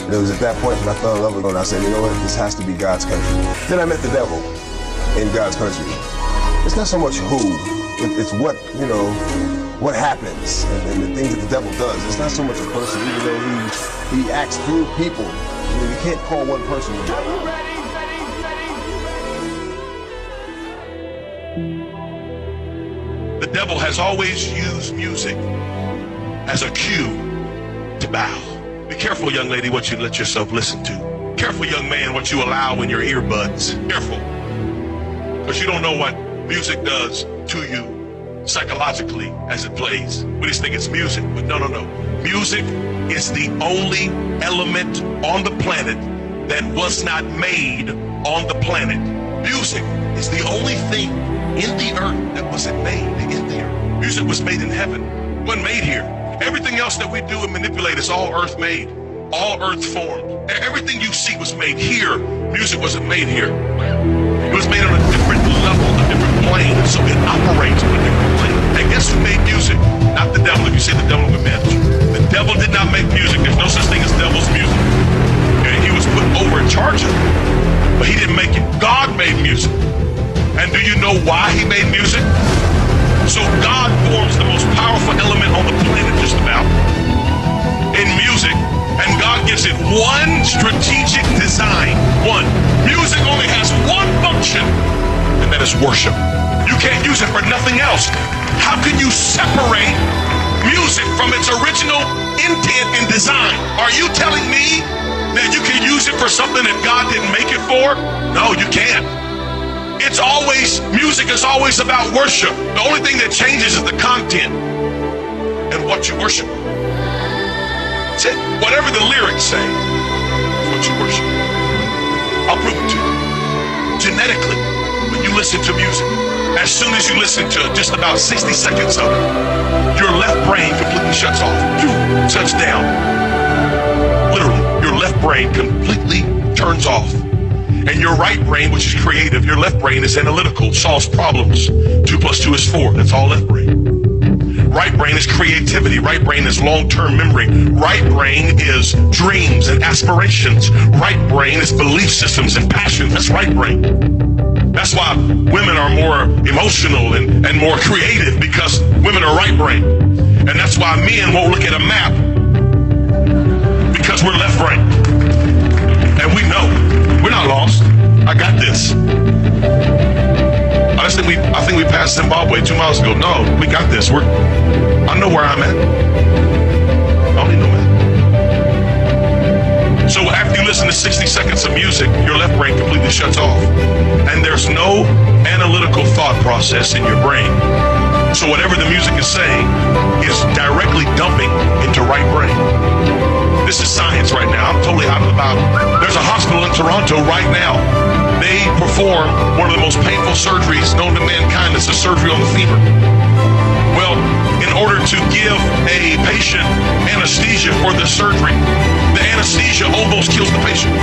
And it was at that point when I fell in love with it, and I said, you know what, this has to be God's country. Then I met the devil in God's country. It's not so much who, it's what, you know, what happens and the things that the devil does. It's not so much a person, even though he acts through people. I mean, you can't call one person the devil. The devil has always used music as a cue to bow. Be careful, young lady, what you let yourself listen to. Careful, young man, what you allow in your earbuds. Careful, because you don't know what music does to you psychologically as it plays. We just think it's music, but no. Music is the only element on the planet that was not made on the planet. Music is the only thing in the earth that wasn't made in the earth. Music was made in heaven, it wasn't made here. Everything else that we do and manipulate is all earth made, all earth formed. Everything you see was made here. Music wasn't made here. It was made on a different level, a different plane, so it operates on a different plane. And guess who made music? Not the devil. If you say the devil, we're mad at you. The devil did not make music. There's no such thing as devil's music. And he was put over in charge of it, but he didn't make it. God made music. And do you know why he made music? So God forms the most powerful element on the planet just about in music, and God gives it one strategic design. One. Music only has one function, and that is worship. You can't use it for nothing else. How can you separate music from its original intent and design? Are you telling me that you can use it for something that God didn't make it for? No, you can't. It's always, music is always about worship. The only thing that changes is the content and what you worship. That's it. Whatever the lyrics say is what you worship. I'll prove it to you. Genetically, when you listen to music, as soon as you listen to just about 60 seconds of it, your left brain completely shuts off. Shuts down. Literally, your left brain completely turns off. And your right brain, which is creative, your left brain is analytical, solves problems. 2 + 2 is 4. That's all left brain. Right brain is creativity. Right brain is long-term memory. Right brain is dreams and aspirations. Right brain is belief systems and passions. That's right brain. That's why women are more emotional and more creative, because women are right brain. And that's why men won't look at a map, because we're left brain. And we know. We're not lost. I got this. I think we passed Zimbabwe 2 miles ago. No, we got this. I know where I'm at. I only know that. So after you listen to 60 seconds of music, your left brain completely shuts off. And there's no analytical thought process in your brain. So whatever the music is saying is directly dumping into right brain. This is science right now. I'm totally out of the Bible. There's a hospital in Toronto right now. They perform one of the most painful surgeries known to mankind. It's a surgery on the femur. Well, in order to give a patient anesthesia for the surgery, the anesthesia almost kills the patient.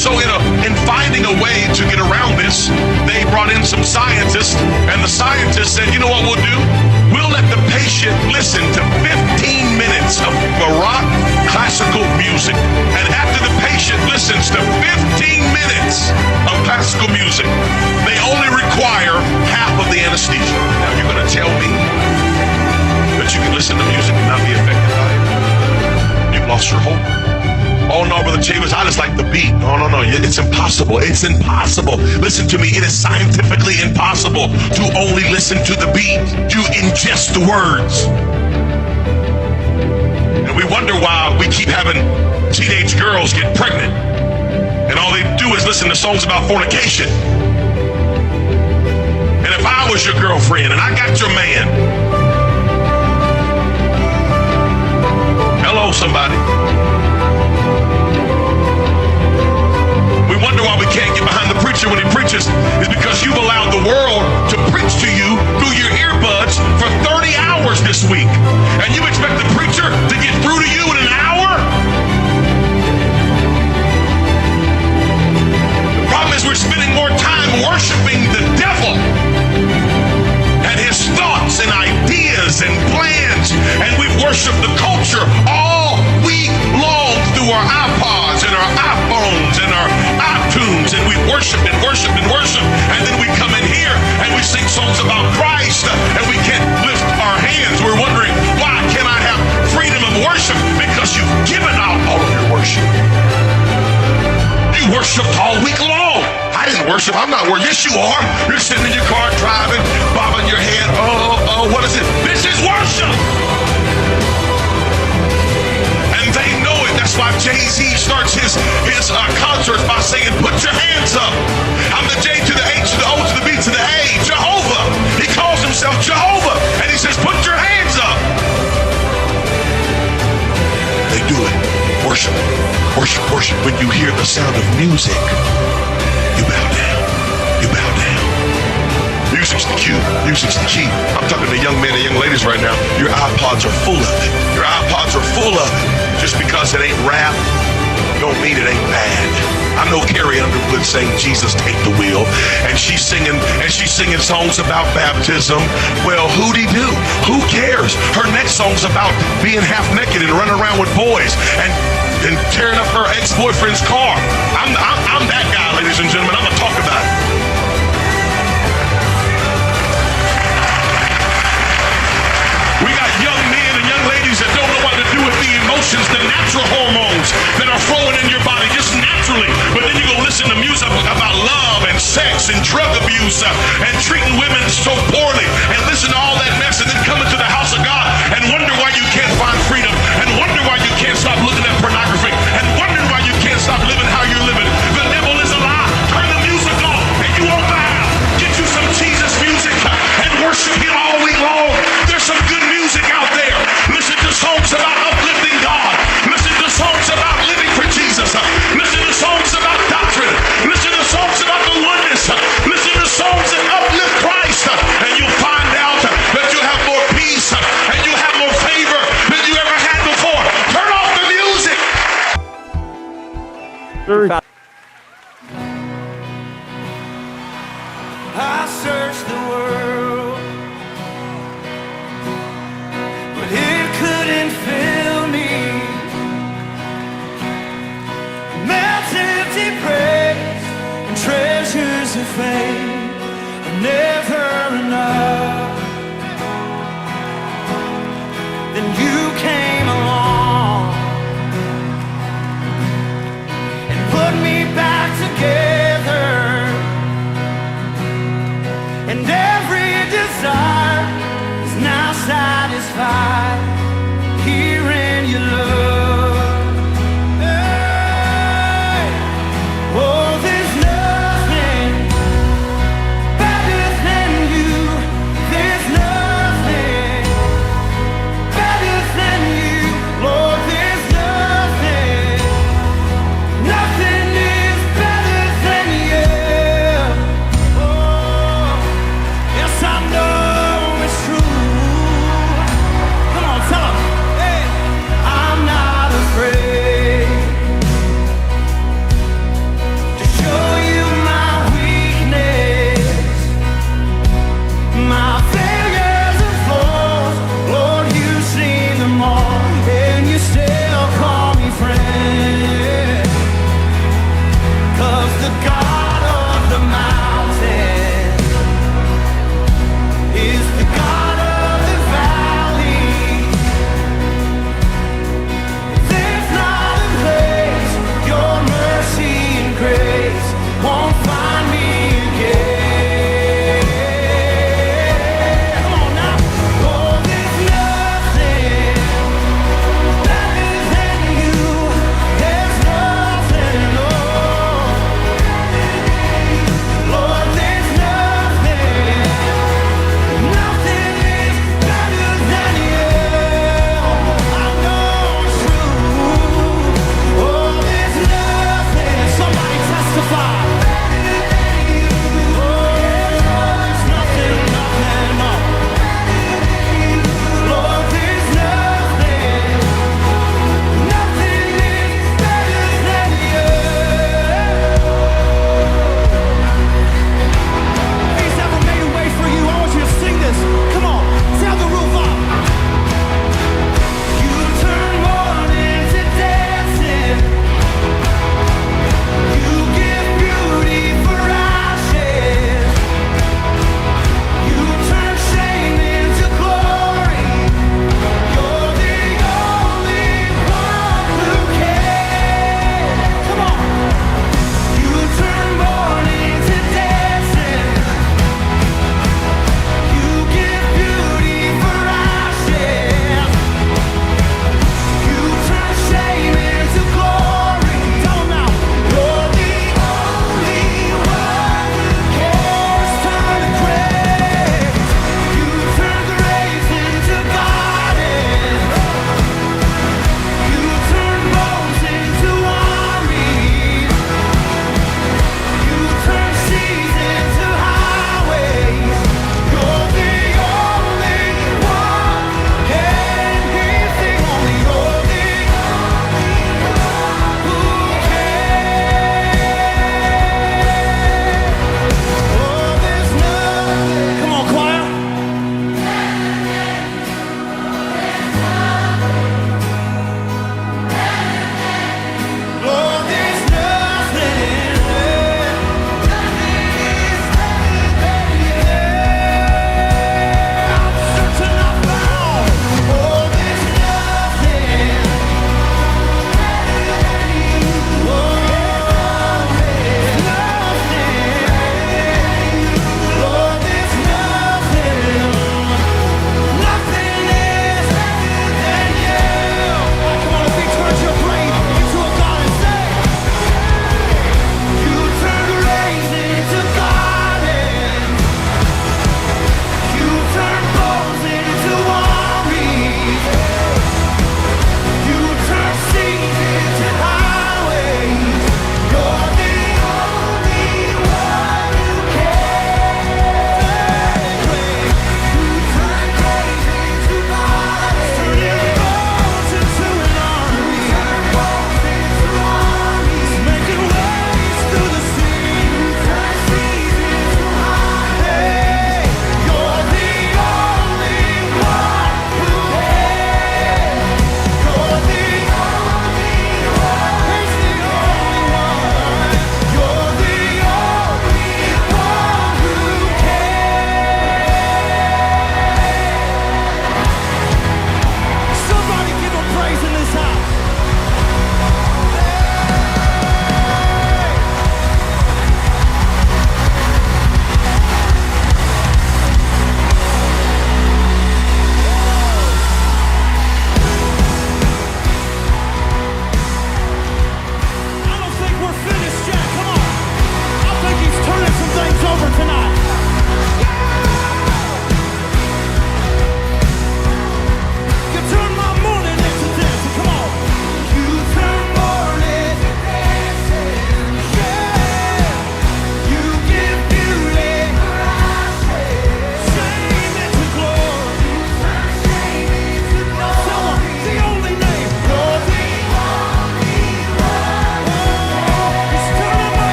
So in finding a way to get around this, they brought in some scientists, and the scientists said, you know what we'll do? We'll let the patient listen to 15 minutes of Baroque classical music. And after the patient listens to 15 minutes of classical music, they only require half of the anesthesia. Now you're going to tell me that you can listen to music and not be affected by it? You've lost your hope. Oh no, Brother Chambers, I just like the beat. No, it's impossible. It's impossible. Listen to me, it is scientifically impossible to only listen to the beat, to ingest the words. And we wonder why we keep having teenage girls get pregnant, and all they do is listen to songs about fornication. And if I was your girlfriend and I got your man, hello somebody. We wonder why we can't get behind the preacher when he preaches. Is because you've allowed the world to preach to you through your earbuds for 30 hours this week. And you expect the preacher to get through to you in an hour? The problem is we're spending more time worshiping the devil and his thoughts and ideas and plans, and we've worshiped the culture all week long through our iPods and our iPhones and our iTunes, and we worship and worship and worship, and then we come in here and we sing songs about Christ, and we can't lift our hands. We're wondering, why can't I have freedom of worship? Because you've given out all of your worship. You worshiped all week long. I didn't worship. I'm not worshiping. Yes, you are. You're sitting in your car driving, bobbing your head. Oh, what is it? This is worship. And they know it. That's why Jay-Z starts his concerts by saying, put your hands up. I'm the J to the H to the O to the B to the A. Jehovah. He calls himself Jehovah. And he says, put your hands up. They do it. Worship, worship, worship. When you hear the sound of music, you bow down. You bow down. Music's the cue. Music's the key. I'm talking to young men and young ladies right now. Your iPods are full of it. Your iPods are full of it. Just because it ain't rap, don't mean it ain't bad. I know Carrie Underwood saying Jesus take the wheel, and she's singing songs about baptism. Well, who'd he do? Who cares? Her next song's about being half naked and running around with boys and tearing up her ex-boyfriend's car. I'm that guy, ladies and gentlemen. I'm gonna talk about it. We got young men and young ladies that don't know what to do with the emotions, the natural hormones that are flowing in your body just naturally. But then you go listen to music about love and sex and drug abuse and treating women so poorly, and listen to all that mess, and then come into the house of God and wonder why you can't find freedom, and wonder why you can't stop looking at pornography, and wonder why you can't stop living how you're living. The devil is a lie. Turn the music off and you won't bow. Get you some Jesus music and worship him all week long. There's some good music out there. Listen to songs about uplifting God. Listen to songs about living for Jesus. Listen to songs about doctrine. Listen to songs about the oneness. Listen to songs that uplift Christ, and you'll find out that you have more peace and you have more favor than you ever had before. Turn off the music. I searched the world, but it couldn't fill me. Man's empty praise and treasures of fame are never enough. Then you came along and put me back together. And every desire is now satisfied here in your love. Hey. Oh, there's nothing better than you. There's nothing better than you. Lord, there's nothing. Nothing is better than you. Yes, I know it's true.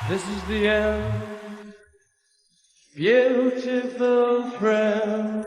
This is the end. Beautiful friend.